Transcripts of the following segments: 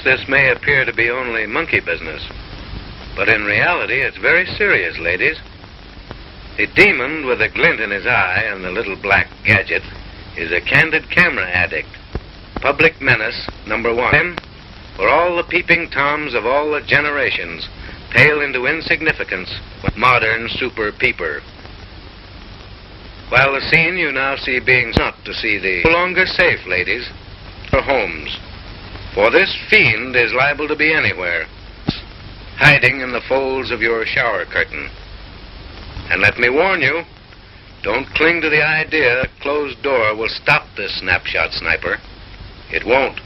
this may appear to be only monkey business, but in reality it's very serious, ladies. The demon with a glint in his eye and the little black gadget is a candid camera addict, public menace #1, for all the peeping toms of all the generations pale into insignificance with modern super peeper. While the scene you now see being not to see the no longer safe, ladies, for homes, for this fiend is liable to be anywhere, hiding in the folds of your shower curtain. And let me warn you, don't cling to the idea a closed door will stop this snapshot sniper. It won't.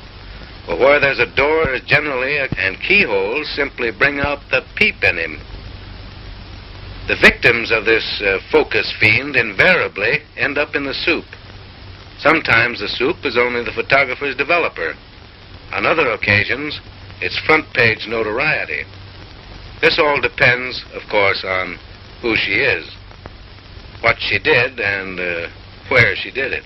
For where there's a door, there's generally and keyholes simply bring out the peep in him. The victims of this focus fiend invariably end up in the soup. Sometimes the soup is only the photographer's developer. On other occasions, it's front-page notoriety. This all depends, of course, on who she is, what she did, and where she did it.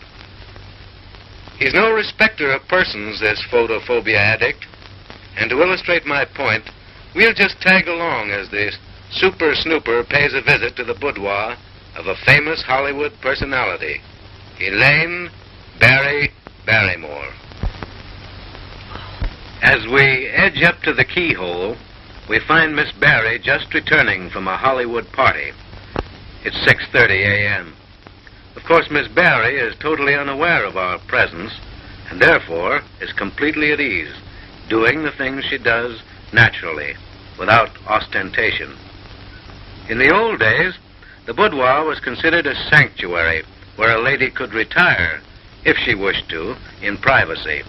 He's no respecter of persons, this photophobia addict. And to illustrate my point, we'll just tag along as the super snooper pays a visit to the boudoir of a famous Hollywood personality, Elaine Barry Barrymore. As we edge up to the keyhole, we find Miss Barry just returning from a Hollywood party. It's 6:30 a.m. Of course, Miss Barry is totally unaware of our presence and therefore is completely at ease, doing the things she does naturally, without ostentation. In the old days, the boudoir was considered a sanctuary where a lady could retire, if she wished to, in privacy.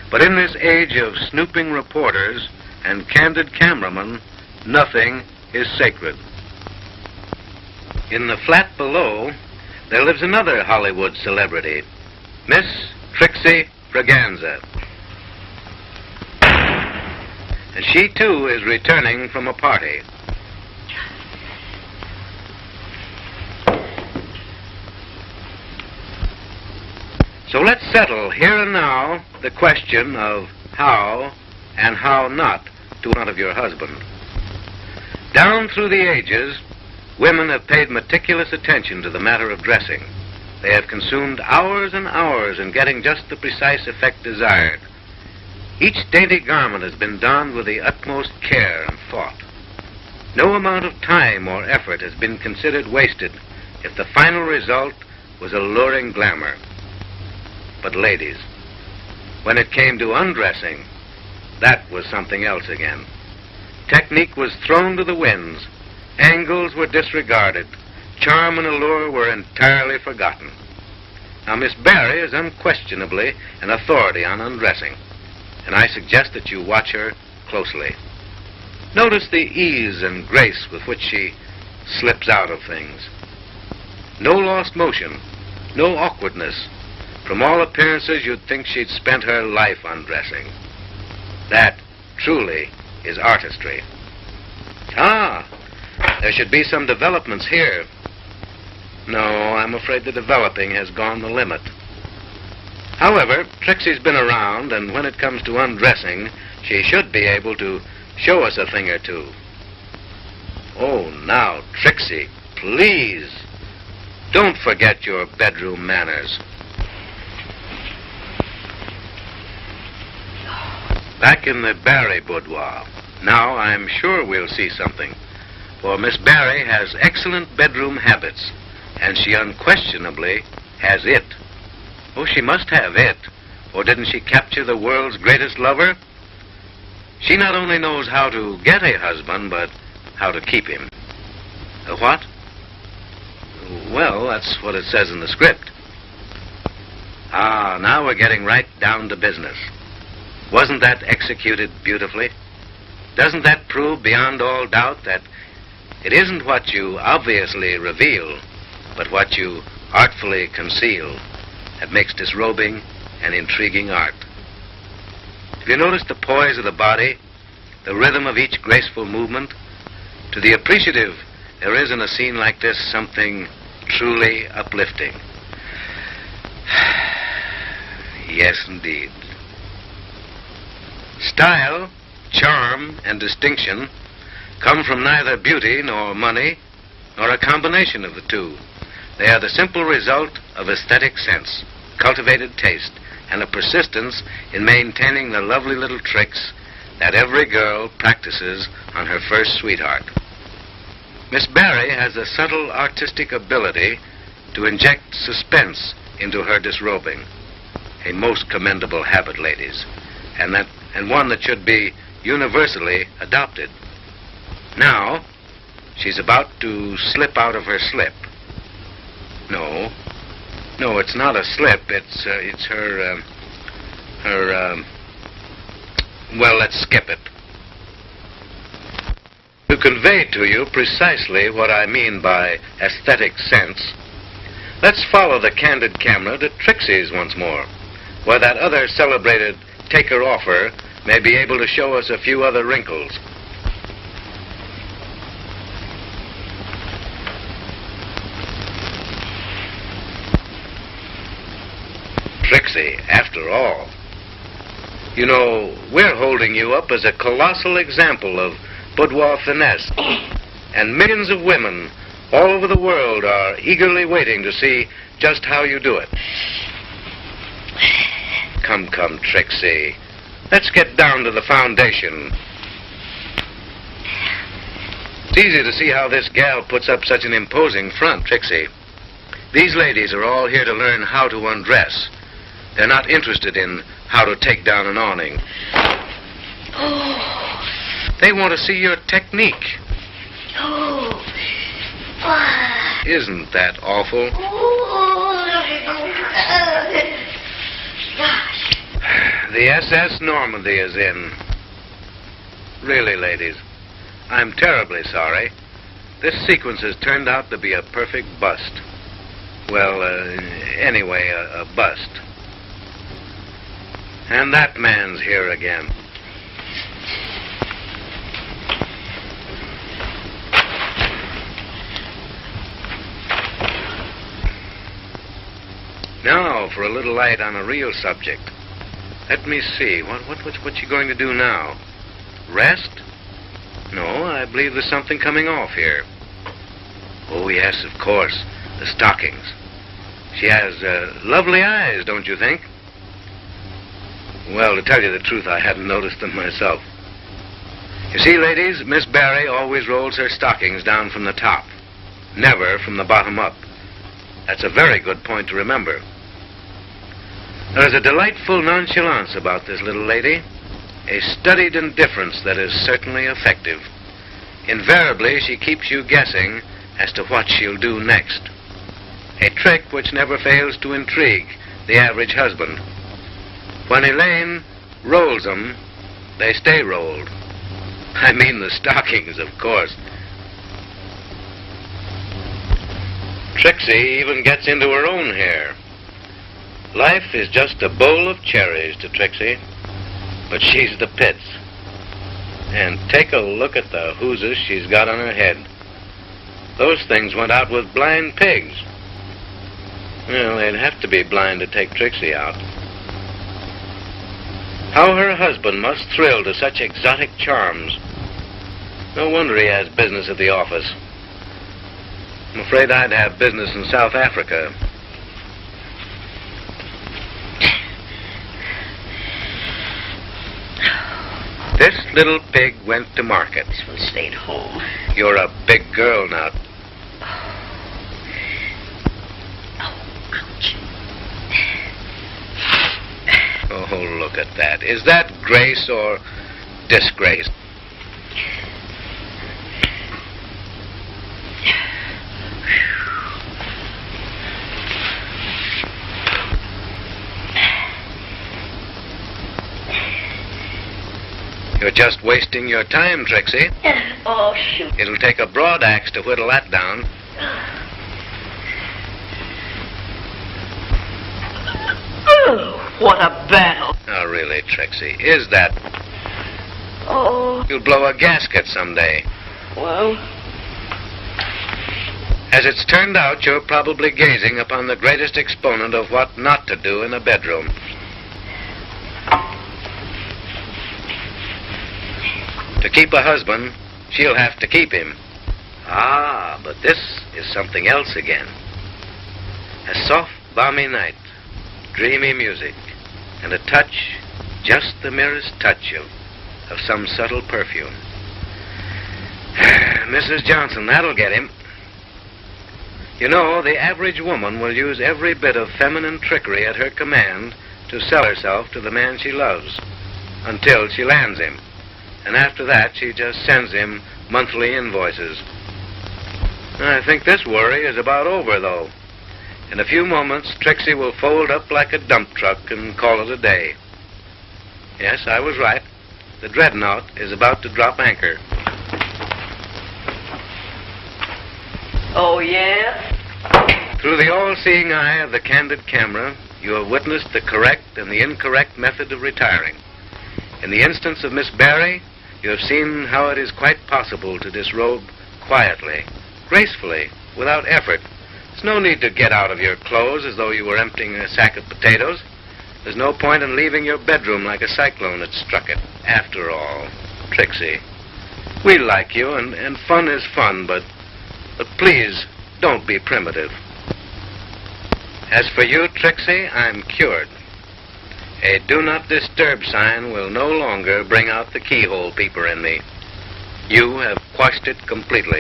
But in this age of snooping reporters and candid cameramen, nothing is sacred. In the flat below, there lives another Hollywood celebrity, Miss Trixie Braganza. And she, too, is returning from a party. So let's settle here and now the question of how and how not to one of your husband. Down through the ages, women have paid meticulous attention to the matter of dressing. They have consumed hours and hours in getting just the precise effect desired. Each dainty garment has been donned with the utmost care and thought. No amount of time or effort has been considered wasted if the final result was alluring glamour. But ladies, when it came to undressing, that was something else again. Technique was thrown to the winds. Angles were disregarded. Charm and allure were entirely forgotten. Now, Miss Barry is unquestionably an authority on undressing, and I suggest that you watch her closely. Notice the ease and grace with which she slips out of things. No lost motion, no awkwardness. From all appearances, you'd think she'd spent her life undressing. That, truly, is artistry. Ah, there should be some developments here. No, I'm afraid the developing has gone the limit. However, Trixie's been around, and when it comes to undressing, she should be able to show us a thing or two. Oh, now, Trixie, please, don't forget your bedroom manners. Back in the Barry boudoir. Now I'm sure we'll see something, for Miss Barry has excellent bedroom habits, and she unquestionably has it. Oh, she must have it, or didn't she capture the world's greatest lover? She not only knows how to get a husband, but how to keep him. A what? Well, that's what it says in the script. Ah, now we're getting right down to business. Wasn't that executed beautifully? Doesn't that prove beyond all doubt that it isn't what you obviously reveal, but what you artfully conceal that makes disrobing an intriguing art? Have you noticed the poise of the body, the rhythm of each graceful movement? To the appreciative, there is in a scene like this something truly uplifting. Yes, indeed. Style, charm, and distinction come from neither beauty nor money, nor a combination of the two. They are the simple result of aesthetic sense, cultivated taste, and a persistence in maintaining the lovely little tricks that every girl practices on her first sweetheart. Miss Barry has a subtle artistic ability to inject suspense into her disrobing, a most commendable habit, ladies, and one that should be universally adopted. Now, she's about to slip out of her slip. No, it's not a slip. It's her, well, let's skip it. To convey to you precisely what I mean by aesthetic sense, let's follow the candid camera to Trixie's once more, where that other celebrated taker-offer may be able to show us a few other wrinkles. Trixie, after all. You know, we're holding you up as a colossal example of boudoir finesse, and millions of women all over the world are eagerly waiting to see just how you do it. Come, Trixie. Let's get down to the foundation. It's easy to see how this gal puts up such an imposing front, Trixie. These ladies are all here to learn how to undress. They're not interested in how to take down an awning. Oh. They want to see your technique. Oh. Isn't that awful? Gosh. The SS Normandy is in. Really, ladies, I'm terribly sorry. This sequence has turned out to be a perfect bust. Well, anyway, a bust. And that man's here again. Now for a little light on a real subject. Let me see. What you going to do now? Rest? No, I believe there's something coming off here. Oh, yes, of course. The stockings. She has lovely eyes, don't you think? Well, to tell you the truth, I hadn't noticed them myself. You see, ladies, Miss Barry always rolls her stockings down from the top, never from the bottom up. That's a very good point to remember. There's a delightful nonchalance about this little lady, a studied indifference that is certainly effective. Invariably, she keeps you guessing as to what she'll do next. A trick which never fails to intrigue the average husband. When Elaine rolls them, they stay rolled. I mean the stockings, of course. Trixie even gets into her own hair. Life is just a bowl of cherries to Trixie, but she's the pits. And take a look at the hooses she's got on her head. Those things went out with blind pigs. Well, they'd have to be blind to take Trixie out. How her husband must thrill to such exotic charms. No wonder he has business at the office. I'm afraid I'd have business in South Africa. This little pig went to market. This one stayed home. You're a big girl now. Ouch. Oh, look at that. Is that grace or disgrace? You're just wasting your time, Trixie. Oh, shoot. It'll take a broad axe to whittle that down. Oh, what a battle. Oh, really, Trixie, is that... Oh. You'll blow a gasket someday. Well. As it's turned out, you're probably gazing upon the greatest exponent of what not to do in a bedroom. To keep a husband, she'll have to keep him. Ah, but this is something else again. A soft, balmy night, dreamy music, and a touch, just the merest touch of some subtle perfume. Mrs. Johnson, that'll get him. You know, the average woman will use every bit of feminine trickery at her command to sell herself to the man she loves, until she lands him. And after that, she just sends him monthly invoices. I think this worry is about over, though. In a few moments, Trixie will fold up like a dump truck and call it a day. Yes, I was right. The dreadnought is about to drop anchor. Oh, yes? Through the all-seeing eye of the candid camera, you have witnessed the correct and the incorrect method of retiring. In the instance of Miss Barry, you have seen how it is quite possible to disrobe quietly, gracefully, without effort. There's no need to get out of your clothes as though you were emptying a sack of potatoes. There's no point in leaving your bedroom like a cyclone had struck it. After all, Trixie, we like you, and fun is fun, but please, don't be primitive. As for you, Trixie, I'm cured. A do not disturb sign will no longer bring out the keyhole peeper in me. You have quashed it completely.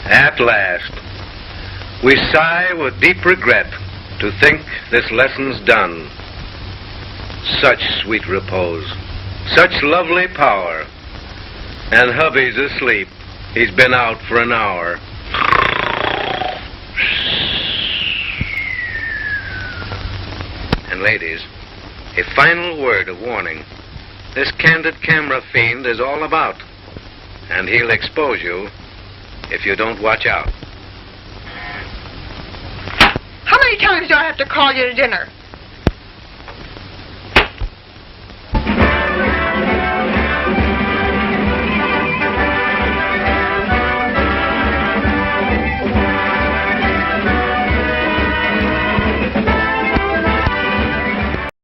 At last, we sigh with deep regret to think this lesson's done. Such sweet repose, such lovely power. And hubby's asleep. He's been out for an hour. And ladies, a final word of warning. This candid camera fiend is all about, and he'll expose you if you don't watch out. How many times do I have to call you to dinner?